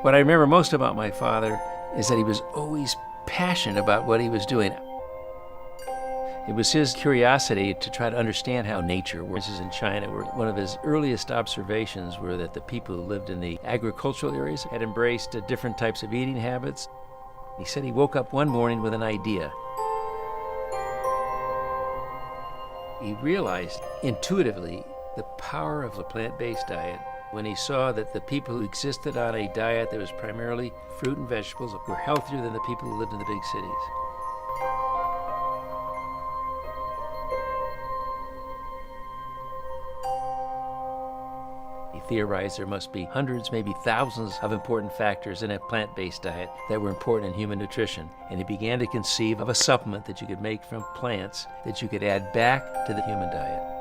What I remember most about my father is that he was always passionate about what he was doing. It was his curiosity to try to understand how nature works. In China, where one of his earliest observations were that the people who lived in the agricultural areas had embraced different types of eating habits. He said he woke up one morning with an idea. He realized intuitively the power of a plant-based diet when he saw that the people who existed on a diet that was primarily fruit and vegetables were healthier than the people who lived in the big cities. He theorized there must be hundreds, maybe thousands of important factors in a plant-based diet that were important in human nutrition. And he began to conceive of a supplement that you could make from plants that you could add back to the human diet.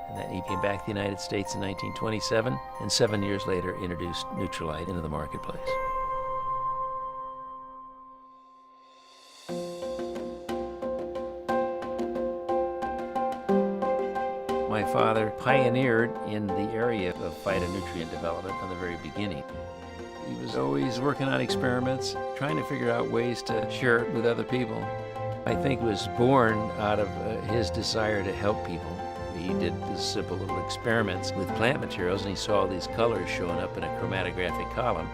And then he came back to the United States in 1927, and 7 years later introduced Nutrilite into the marketplace. My father pioneered in the area of phytonutrient development from the very beginning. He was always working on experiments, trying to figure out ways to share it with other people. I think it was born out of his desire to help people. He did these simple little experiments with plant materials, and he saw all these colors showing up in a chromatographic column.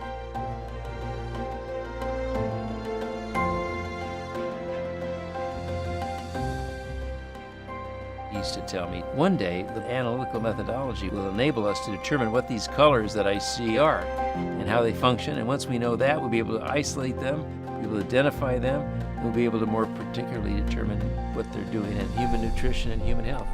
He used to tell me, one day the analytical methodology will enable us to determine what these colors that I see are and how they function, and once we know that, we'll be able to isolate them, be able to identify them, and we'll be able to more particularly determine what they're doing in human nutrition and human health.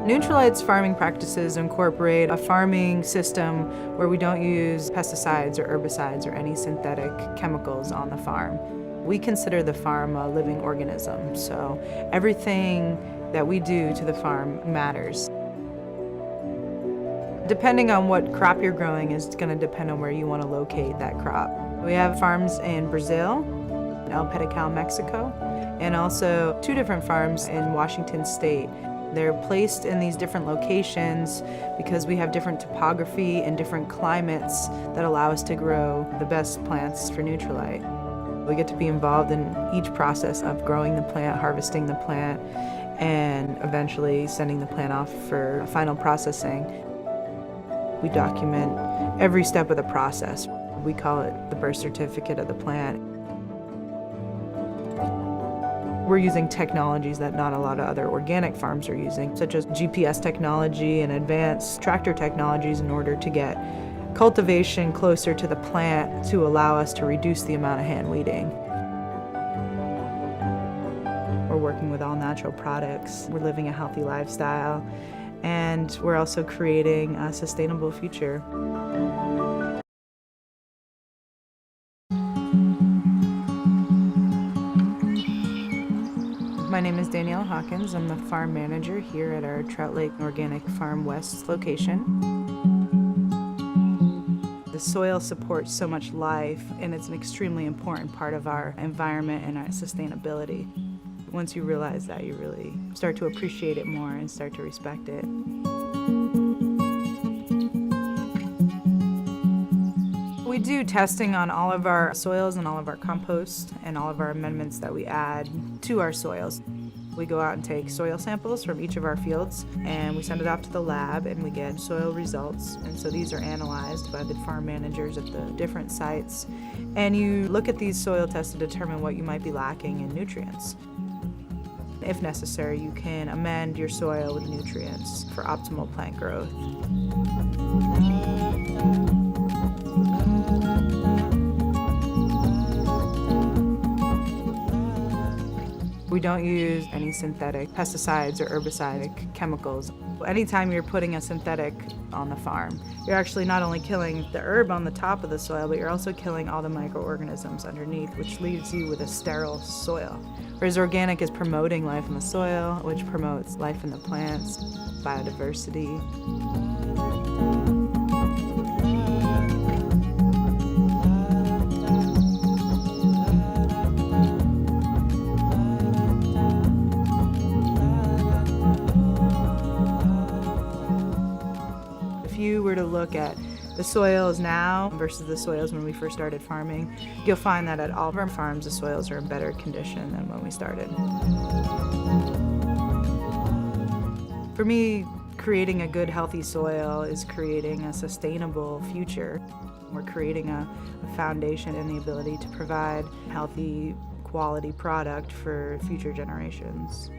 Nutrilite's farming practices incorporate a farming system where we don't use pesticides or herbicides or any synthetic chemicals on the farm. We consider the farm a living organism, so everything that we do to the farm matters. Depending on what crop you're growing is going to depend on where you want to locate that crop. We have farms in Brazil, El Pedical, Mexico, and also 2 different farms in Washington State. They're placed in these different locations because we have different topography and different climates that allow us to grow the best plants for Nutrilite. We get to be involved in each process of growing the plant, harvesting the plant, and eventually sending the plant off for final processing. We document every step of the process. We call it the birth certificate of the plant. We're using technologies that not a lot of other organic farms are using, such as GPS technology and advanced tractor technologies in order to get cultivation closer to the plant to allow us to reduce the amount of hand weeding. We're working with all natural products. We're living a healthy lifestyle, and we're also creating a sustainable future. My name is Danielle Hawkins. I'm the farm manager here at our Trout Lake Organic Farm West location. The soil supports so much life, and it's an extremely important part of our environment and our sustainability. Once you realize that, you really start to appreciate it more and start to respect it. We do testing on all of our soils and all of our compost and all of our amendments that we add to our soils. We go out and take soil samples from each of our fields, and we send it off to the lab, and we get soil results. And so these are analyzed by the farm managers at the different sites. And you look at these soil tests to determine what you might be lacking in nutrients. If necessary, you can amend your soil with nutrients for optimal plant growth. We don't use any synthetic pesticides or herbicidic chemicals. Anytime you're putting a synthetic on the farm, you're actually not only killing the herb on the top of the soil, but you're also killing all the microorganisms underneath, which leaves you with a sterile soil. Whereas organic is promoting life in the soil, which promotes life in the plants, biodiversity. to look at the soils now versus the soils when we first started farming, you'll find that at all of our farms the soils are in better condition than when we started. For me, creating a good, healthy soil is creating a sustainable future. We're creating a foundation and the ability to provide healthy, quality product for future generations.